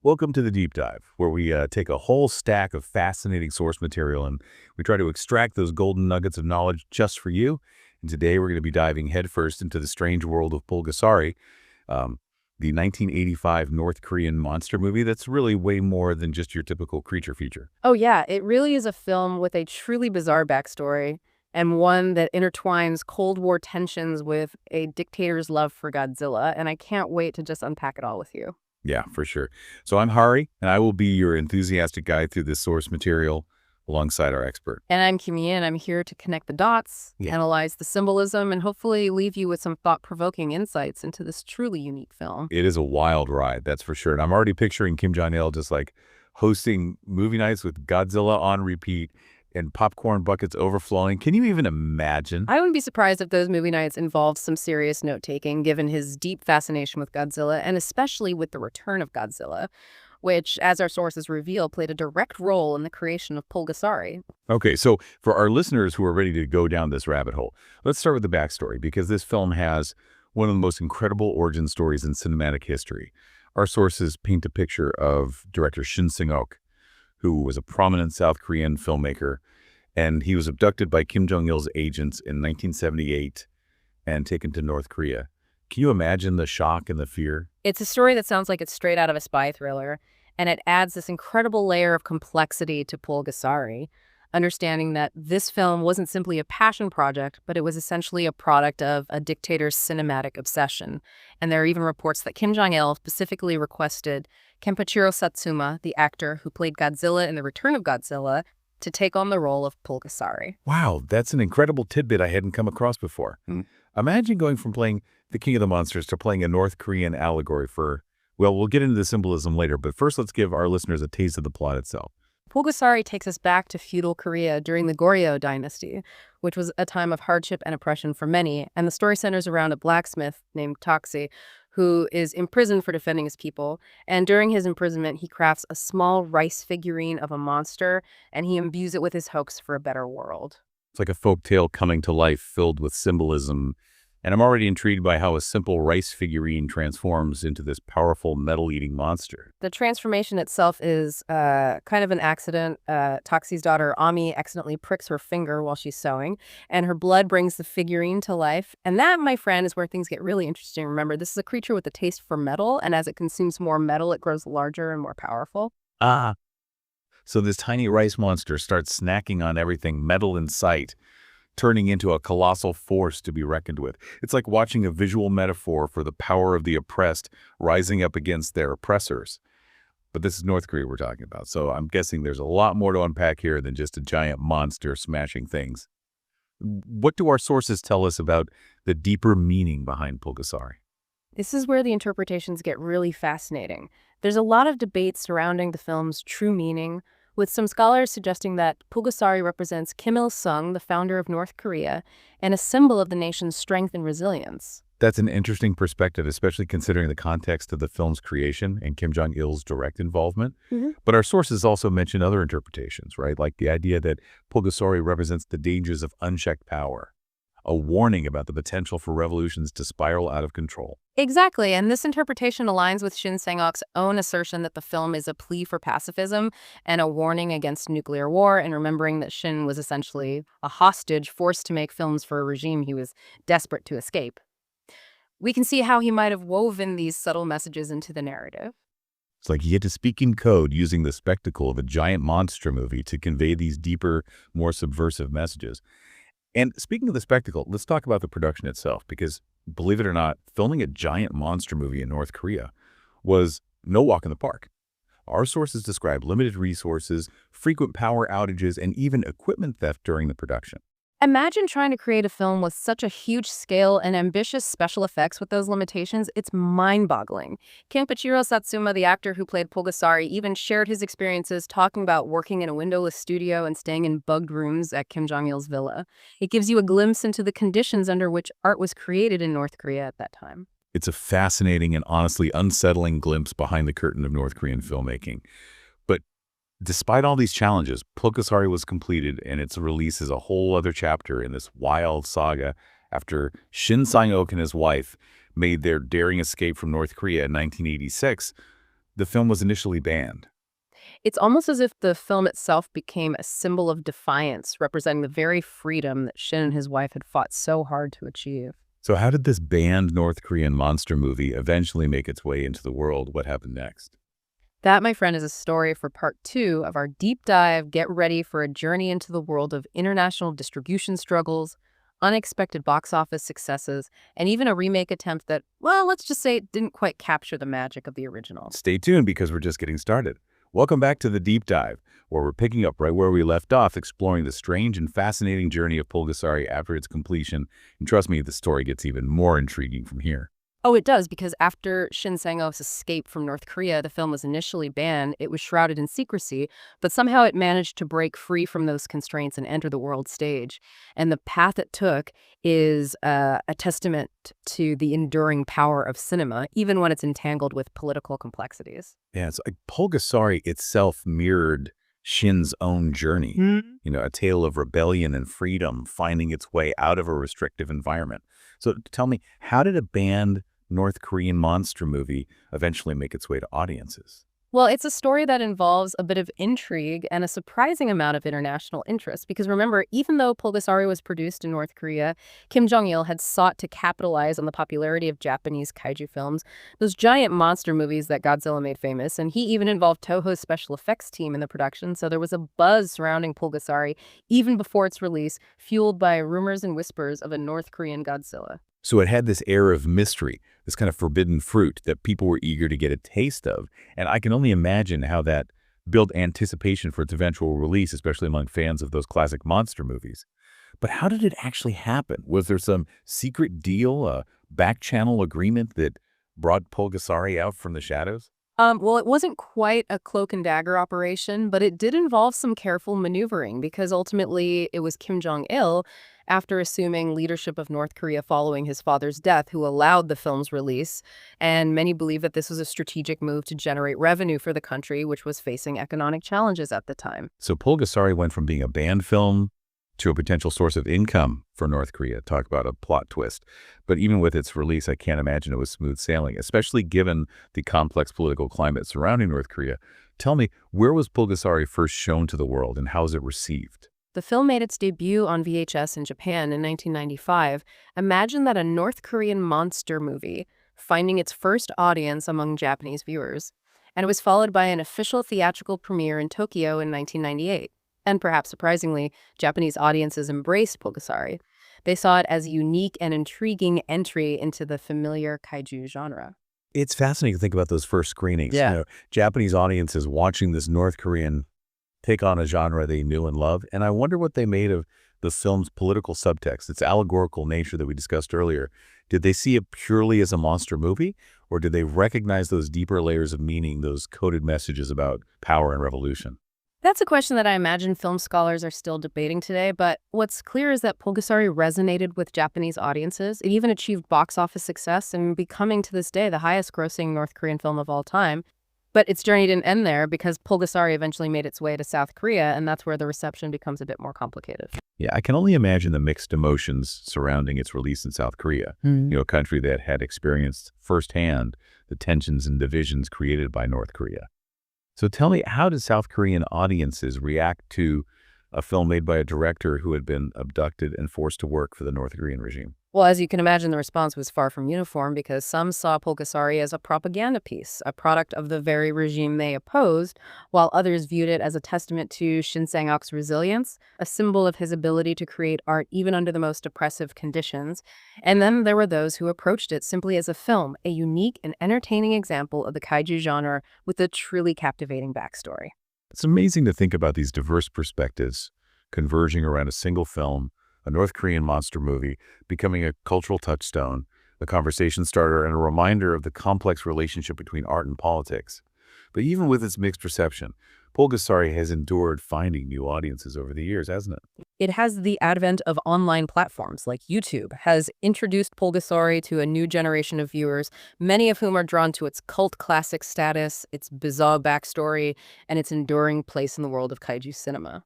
Welcome to the Deep Dive, where we take a whole stack of fascinating source material and we try to extract those golden nuggets of knowledge just for you. And today we're going to be diving headfirst into the strange world of Pulgasari, the 1985 North Korean monster movie that's really way more than just your typical creature feature. Oh, yeah, it really is a film with a truly bizarre backstory and one that intertwines Cold War tensions with a dictator's love for Godzilla. And I can't wait to just unpack it all with you. Yeah, for sure. So I'm Hari, and I will be your enthusiastic guide through this source material alongside our expert. And I'm Kimi, and I'm here to connect the dots, analyze the symbolism, and hopefully leave you with some thought-provoking insights into this truly unique film. It is a wild ride, that's for sure. And I'm already picturing Kim Jong-il just like hosting movie nights with Godzilla on repeat and popcorn buckets overflowing. Can you even imagine? I wouldn't be surprised if those movie nights involved some serious note-taking, given his deep fascination with Godzilla, and especially with the return of Godzilla, which, as our sources reveal, played a direct role in the creation of Pulgasari. Okay, so for our listeners who are ready to go down this rabbit hole, let's start with the backstory, because this film has one of the most incredible origin stories in cinematic history. Our sources paint a picture of director Shin Sang-ok, who was a prominent South Korean filmmaker, and he was abducted by Kim Jong-il's agents in 1978 and taken to North Korea. Can you imagine the shock and the fear? It's a story that sounds like it's straight out of a spy thriller, and it adds this incredible layer of complexity to Pulgasari, understanding that this film wasn't simply a passion project, but it was essentially a product of a dictator's cinematic obsession. And there are even reports that Kim Jong-il specifically requested Kenpachiro Satsuma, the actor who played Godzilla in The Return of Godzilla, to take on the role of Pulgasari. Wow, that's an incredible tidbit I hadn't come across before. Imagine going from playing the King of the Monsters to playing a North Korean allegory for, well, we'll get into the symbolism later, but first let's give our listeners a taste of the plot itself. Pulgasari takes us back to feudal Korea during the Goryeo dynasty, which was a time of hardship and oppression for many, and the story centers around a blacksmith named Taksi, who is imprisoned for defending his people. And during his imprisonment, he crafts a small rice figurine of a monster, and he imbues it with his hopes for a better world. It's like a folk tale coming to life filled with symbolism. And I'm already intrigued by how a simple rice figurine transforms into this powerful metal-eating monster. The transformation itself is kind of an accident. Taksi's daughter, Ami, accidentally pricks her finger while she's sewing, and her blood brings the figurine to life. And that, my friend, is where things get really interesting. Remember, this is a creature with a taste for metal, and as it consumes more metal, it grows larger and more powerful. So this tiny rice monster starts snacking on everything metal in sight, turning into a colossal force to be reckoned with. It's like watching a visual metaphor for the power of the oppressed rising up against their oppressors. But this is North Korea we're talking about, so I'm guessing there's a lot more to unpack here than just a giant monster smashing things. What do our sources tell us about the deeper meaning behind Pulgasari? This is where the interpretations get really fascinating. There's a lot of debate surrounding the film's true meaning, with some scholars suggesting that Pulgasari represents Kim Il-sung, the founder of North Korea, and a symbol of the nation's strength and resilience. That's an interesting perspective, especially considering the context of the film's creation and Kim Jong-il's direct involvement. But our sources also mention other interpretations, right? Like the idea that Pulgasari represents the dangers of unchecked power, a warning about the potential for revolutions to spiral out of control. Exactly, and this interpretation aligns with Shin Sang-ok's own assertion that the film is a plea for pacifism and a warning against nuclear war, and remembering that Shin was essentially a hostage forced to make films for a regime he was desperate to escape. We can see how he might have woven these subtle messages into the narrative. It's like he had to speak in code using the spectacle of a giant monster movie to convey these deeper, more subversive messages. And speaking of the spectacle, let's talk about the production itself, because believe it or not, filming a giant monster movie in North Korea was no walk in the park. Our sources describe limited resources, frequent power outages, and even equipment theft during the production. Imagine trying to create a film with such a huge scale and ambitious special effects with those limitations. It's mind-boggling. Kenpachiro Satsuma, the actor who played Pulgasari, even shared his experiences talking about working in a windowless studio and staying in bugged rooms at Kim Jong-il's villa. It gives you a glimpse into the conditions under which art was created in North Korea at that time. It's a fascinating and honestly unsettling glimpse behind the curtain of North Korean filmmaking. But despite all these challenges, Pulgasari was completed, and its release is a whole other chapter in this wild saga after Shin Sang-ok and his wife made their daring escape from North Korea in 1986. The film was initially banned. It's almost as if the film itself became a symbol of defiance, representing the very freedom that Shin and his wife had fought so hard to achieve. So how did this banned North Korean monster movie eventually make its way into the world? What happened next? That, my friend, is a story for part 2 of our deep dive. Get ready for a journey into the world of international distribution struggles, unexpected box office successes, and even a remake attempt that, well, let's just say it didn't quite capture the magic of the original. Stay tuned because we're just getting started. Welcome back to the Deep Dive, where we're picking up right where we left off, exploring the strange and fascinating journey of Pulgasari after its completion. And trust me, the story gets even more intriguing from here. Oh, it does, because after Shin Sang-ok's escape from North Korea, the film was initially banned. It was shrouded in secrecy, but somehow it managed to break free from those constraints and enter the world stage. And the path it took is a testament to the enduring power of cinema, even when it's entangled with political complexities. Yeah, it's like Pulgasari itself mirrored Shin's own journey. A tale of rebellion and freedom finding its way out of a restrictive environment. So tell me, how did a banned North Korean monster movie eventually make its way to audiences? Well, it's a story that involves a bit of intrigue and a surprising amount of international interest. Because remember, even though Pulgasari was produced in North Korea, Kim Jong-il had sought to capitalize on the popularity of Japanese kaiju films, those giant monster movies that Godzilla made famous. And he even involved Toho's special effects team in the production. So there was a buzz surrounding Pulgasari even before its release, fueled by rumors and whispers of a North Korean Godzilla. So it had this air of mystery, this kind of forbidden fruit that people were eager to get a taste of. And I can only imagine how that built anticipation for its eventual release, especially among fans of those classic monster movies. But how did it actually happen? Was there some secret deal, a back-channel agreement that brought Pulgasari out from the shadows? Well, it wasn't quite a cloak and dagger operation, but it did involve some careful maneuvering because ultimately it was Kim Jong-il, after assuming leadership of North Korea following his father's death, who allowed the film's release. And many believe that this was a strategic move to generate revenue for the country, which was facing economic challenges at the time. So Pulgasari went from being a banned film to a potential source of income for North Korea. Talk about a plot twist. But even with its release, I can't imagine it was smooth sailing, especially given the complex political climate surrounding North Korea. Tell me, where was Pulgasari first shown to the world and how was it received? The film made its debut on VHS in Japan in 1995. Imagine that, a North Korean monster movie finding its first audience among Japanese viewers. And it was followed by an official theatrical premiere in Tokyo in 1998. And perhaps surprisingly, Japanese audiences embraced Pulgasari. They saw it as a unique and intriguing entry into the familiar kaiju genre. It's fascinating to think about those first screenings. Yeah. Japanese audiences watching this North Korean take on a genre they knew and loved. And I wonder what they made of the film's political subtext, its allegorical nature that we discussed earlier. Did they see it purely as a monster movie, or did they recognize those deeper layers of meaning, those coded messages about power and revolution? That's a question that I imagine film scholars are still debating today, but what's clear is that Pulgasari resonated with Japanese audiences. It even achieved box office success and becoming to this day the highest grossing North Korean film of all time. But its journey didn't end there because Pulgasari eventually made its way to South Korea, and that's where the reception becomes a bit more complicated. Yeah, I can only imagine the mixed emotions surrounding its release in South Korea, a country that had experienced firsthand the tensions and divisions created by North Korea. So tell me, how did South Korean audiences react to a film made by a director who had been abducted and forced to work for the North Korean regime? Well, as you can imagine, the response was far from uniform because some saw Pulgasari as a propaganda piece, a product of the very regime they opposed, while others viewed it as a testament to Shin Sang-ok's resilience, a symbol of his ability to create art even under the most oppressive conditions. And then there were those who approached it simply as a film, a unique and entertaining example of the kaiju genre with a truly captivating backstory. It's amazing to think about these diverse perspectives converging around a single film, a North Korean monster movie, becoming a cultural touchstone, a conversation starter, and a reminder of the complex relationship between art and politics. But even with its mixed reception, Pulgasari has endured finding new audiences over the years, hasn't it? It has the advent of online platforms like YouTube has introduced Pulgasari to a new generation of viewers, many of whom are drawn to its cult classic status, its bizarre backstory, and its enduring place in the world of kaiju cinema.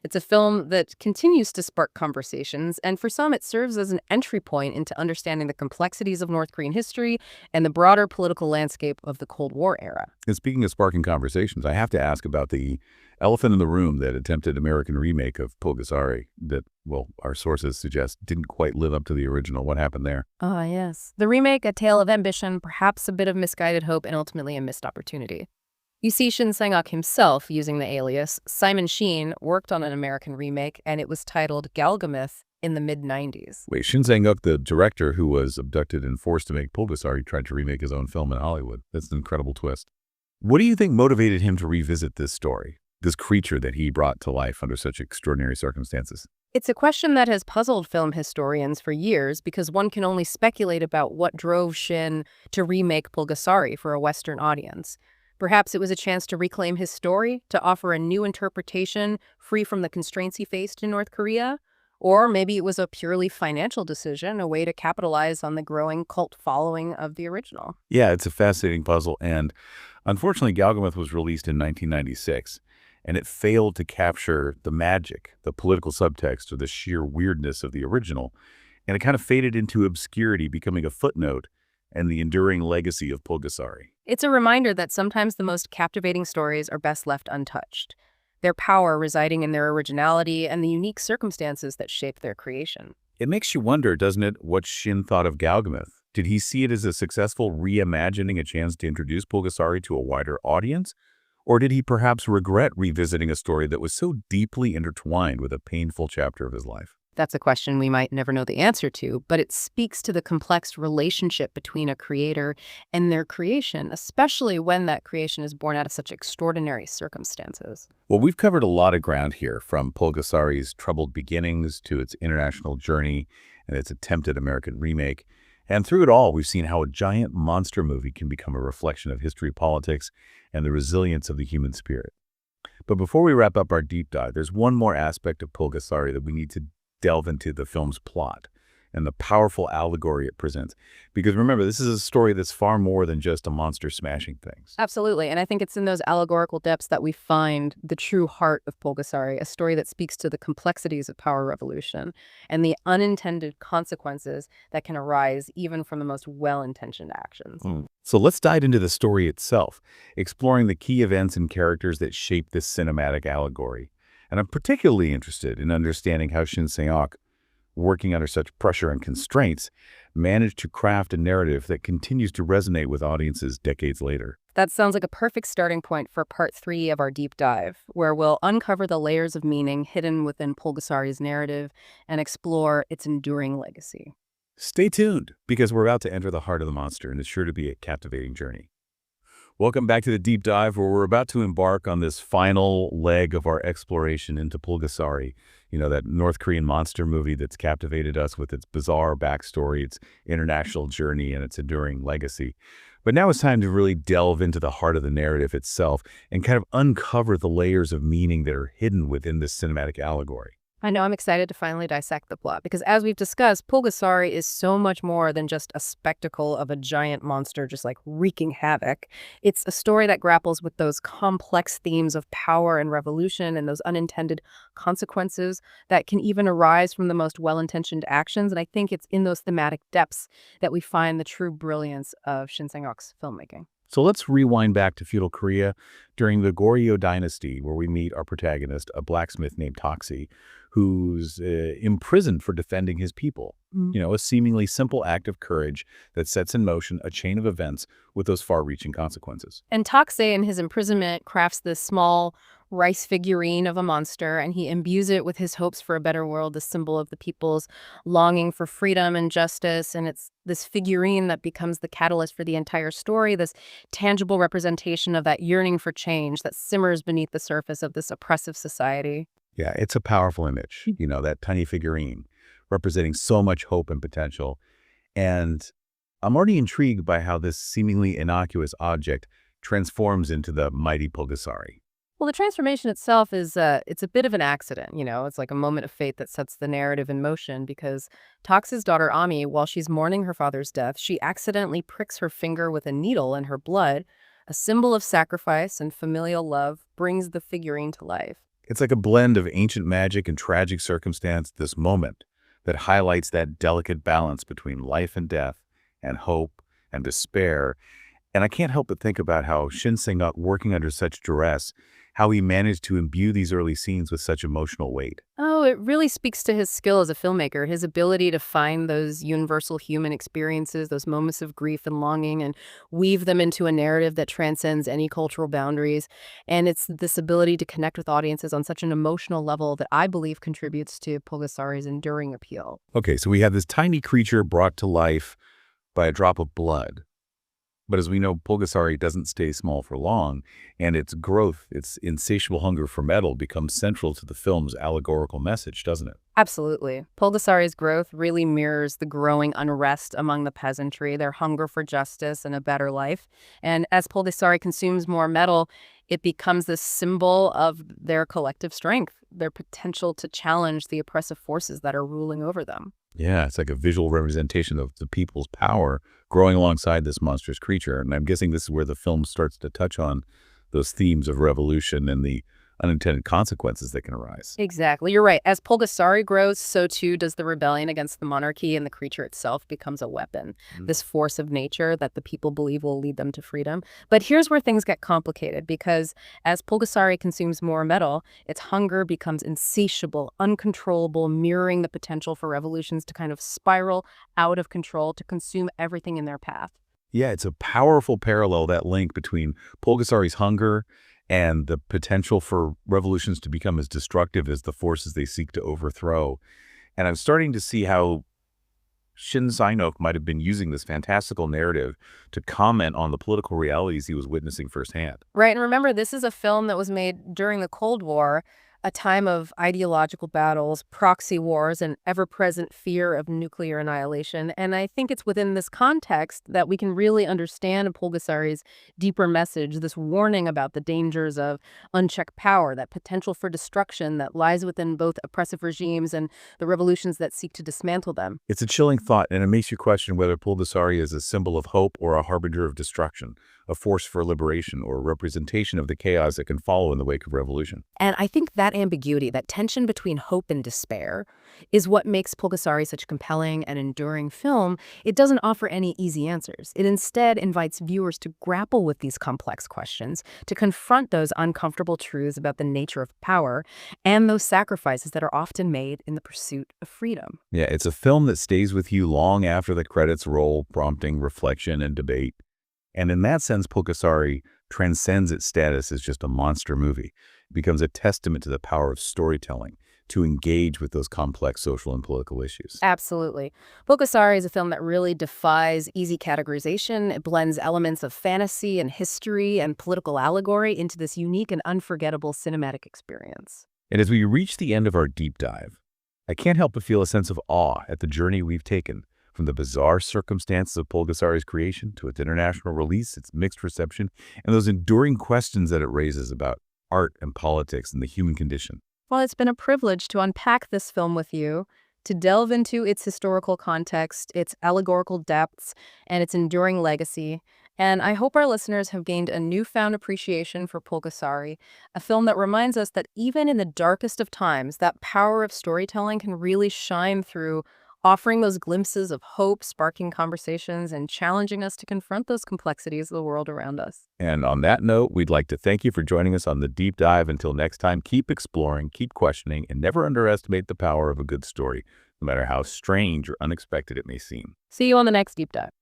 It's a film that continues to spark conversations, and for some, it serves as an entry point into understanding the complexities of North Korean history and the broader political landscape of the Cold War era. And speaking of sparking conversations, I have to ask about the elephant in the room, that attempted American remake of Pulgasari that, well, our sources suggest didn't quite live up to the original. What happened there? Ah, yes. The remake, a tale of ambition, perhaps a bit of misguided hope, and ultimately a missed opportunity. You see Shin Sang-ok himself using the alias. Simon Sheen worked on an American remake, and it was titled Galgameth in the mid-90s. Wait, Shin Sang-ok, the director who was abducted and forced to make Pulgasari, tried to remake his own film in Hollywood. That's an incredible twist. What do you think motivated him to revisit this story, this creature that he brought to life under such extraordinary circumstances? It's a question that has puzzled film historians for years because one can only speculate about what drove Shin to remake Pulgasari for a Western audience. Perhaps it was a chance to reclaim his story, to offer a new interpretation free from the constraints he faced in North Korea. Or maybe it was a purely financial decision, a way to capitalize on the growing cult following of the original. Yeah, it's a fascinating puzzle, and unfortunately, Galgameth was released in 1996, and it failed to capture the magic, the political subtext, or the sheer weirdness of the original, and it kind of faded into obscurity, becoming a footnote and the enduring legacy of Pulgasari. It's a reminder that sometimes the most captivating stories are best left untouched, their power residing in their originality and the unique circumstances that shape their creation. It makes you wonder, doesn't it, what Shin thought of Galgameth? Did he see it as a successful reimagining, a chance to introduce Pulgasari to a wider audience? Or did he perhaps regret revisiting a story that was so deeply intertwined with a painful chapter of his life? That's a question we might never know the answer to, but it speaks to the complex relationship between a creator and their creation, especially when that creation is born out of such extraordinary circumstances. Well, we've covered a lot of ground here, from Pulgasari's troubled beginnings to its international journey and its attempted American remake. And through it all, we've seen how a giant monster movie can become a reflection of history, politics, and the resilience of the human spirit. But before we wrap up our deep dive, there's one more aspect of Pulgasari that we need to delve into: the film's plot and the powerful allegory it presents. Because remember, this is a story that's far more than just a monster smashing things. Absolutely, and I think it's in those allegorical depths that we find the true heart of Pulgasari, a story that speaks to the complexities of power revolution and the unintended consequences that can arise even from the most well-intentioned actions. So let's dive into the story itself, exploring the key events and characters that shape this cinematic allegory. And I'm particularly interested in understanding how Shin Sang-ok, working under such pressure and constraints, managed to craft a narrative that continues to resonate with audiences decades later. That sounds like a perfect starting point for part 3 of our deep dive, where we'll uncover the layers of meaning hidden within Pulgasari's narrative and explore its enduring legacy. Stay tuned, because we're about to enter the heart of the monster, and it's sure to be a captivating journey. Welcome back to the deep dive, where we're about to embark on this final leg of our exploration into Pulgasari. You know, that North Korean monster movie that's captivated us with its bizarre backstory, its international journey, and its enduring legacy. But now it's time to really delve into the heart of the narrative itself and kind of uncover the layers of meaning that are hidden within this cinematic allegory. I know I'm excited to finally dissect the plot because, as we've discussed, Pulgasari is so much more than just a spectacle of a giant monster just like wreaking havoc. It's a story that grapples with those complex themes of power and revolution and those unintended consequences that can even arise from the most well-intentioned actions. And I think it's in those thematic depths that we find the true brilliance of Shin Sang-ok's filmmaking. So let's rewind back to feudal Korea during the Goryeo dynasty, where we meet our protagonist, a blacksmith named Toxi, who's imprisoned for defending his people. You know, a seemingly simple act of courage that sets in motion a chain of events with those far-reaching consequences. And Toxi, in his imprisonment, crafts this small rice figurine of a monster, and he imbues it with his hopes for a better world, the symbol of the people's longing for freedom and justice. And it's this figurine that becomes the catalyst for the entire story, this tangible representation of that yearning for change that simmers beneath the surface of this oppressive society. Yeah, it's a powerful image, you know, that tiny figurine representing so much hope and potential. And I'm already intrigued by how this seemingly innocuous object transforms into the mighty Pulgasari. Well, the transformation itself is it's a bit of an accident, you know. It's like a moment of fate that sets the narrative in motion because Toxi's daughter Ami, while she's mourning her father's death, she accidentally pricks her finger with a needle, and her blood, a symbol of sacrifice and familial love, brings the figurine to life. It's like a blend of ancient magic and tragic circumstance, this moment that highlights that delicate balance between life and death and hope and despair. And I can't help but think about how Shin Sang-uk, working under such duress, how he managed to imbue these early scenes with such emotional weight. Oh, it really speaks to his skill as a filmmaker, his ability to find those universal human experiences, those moments of grief and longing, and weave them into a narrative that transcends any cultural boundaries. And it's this ability to connect with audiences on such an emotional level that I believe contributes to Pulgasari's enduring appeal. Okay, so we have this tiny creature brought to life by a drop of blood. But as we know, Pulgasari doesn't stay small for long, and its growth, its insatiable hunger for metal, becomes central to the film's allegorical message, doesn't it? Absolutely. Pulgasari's growth really mirrors the growing unrest among the peasantry, their hunger for justice and a better life. And as Pulgasari consumes more metal, it becomes this symbol of their collective strength, their potential to challenge the oppressive forces that are ruling over them. Yeah, it's like a visual representation of the people's power growing alongside this monstrous creature. And I'm guessing this is where the film starts to touch on those themes of revolution and the unintended consequences that can arise. Exactly. You're right. As Pulgasari grows, so too does the rebellion against the monarchy, and the creature itself becomes a weapon, this force of nature that the people believe will lead them to freedom. But here's where things get complicated, because as Pulgasari consumes more metal, its hunger becomes insatiable, uncontrollable, mirroring the potential for revolutions to kind of spiral out of control, to consume everything in their path. Yeah, it's a powerful parallel, that link between Pulgasari's hunger and the potential for revolutions to become as destructive as the forces they seek to overthrow. And I'm starting to see how Shin Sang-ok might have been using this fantastical narrative to comment on the political realities he was witnessing firsthand. Right. And remember, this is a film that was made during the Cold War, a time of ideological battles, proxy wars, and ever-present fear of nuclear annihilation. And I think it's within this context that we can really understand Pulgasari's deeper message, this warning about the dangers of unchecked power, that potential for destruction that lies within both oppressive regimes and the revolutions that seek to dismantle them. It's a chilling thought, and it makes you question whether Pulgasari is a symbol of hope or a harbinger of destruction, a force for liberation, or a representation of the chaos that can follow in the wake of revolution. And I think that ambiguity, that tension between hope and despair, is what makes Pulgasari such a compelling and enduring film. It doesn't offer any easy answers. It instead invites viewers to grapple with these complex questions, to confront those uncomfortable truths about the nature of power and those sacrifices that are often made in the pursuit of freedom. Yeah, it's a film that stays with you long after the credits roll, prompting reflection and debate. And in that sense, Pulgasari transcends its status as just a monster movie. It becomes a testament to the power of storytelling to engage with those complex social and political issues. Absolutely. Pulgasari is a film that really defies easy categorization. It blends elements of fantasy and history and political allegory into this unique and unforgettable cinematic experience. And as we reach the end of our deep dive, I can't help but feel a sense of awe at the journey we've taken, from the bizarre circumstances of Pulgasari's creation to its international release, its mixed reception, and those enduring questions that it raises about art and politics and the human condition. Well, it's been a privilege to unpack this film with you, to delve into its historical context, its allegorical depths, and its enduring legacy. And I hope our listeners have gained a newfound appreciation for Pulgasari, a film that reminds us that even in the darkest of times, that power of storytelling can really shine through, offering those glimpses of hope, sparking conversations, and challenging us to confront those complexities of the world around us. And on that note, we'd like to thank you for joining us on the deep dive. Until next time, keep exploring, keep questioning, and never underestimate the power of a good story, no matter how strange or unexpected it may seem. See you on the next Deep Dive.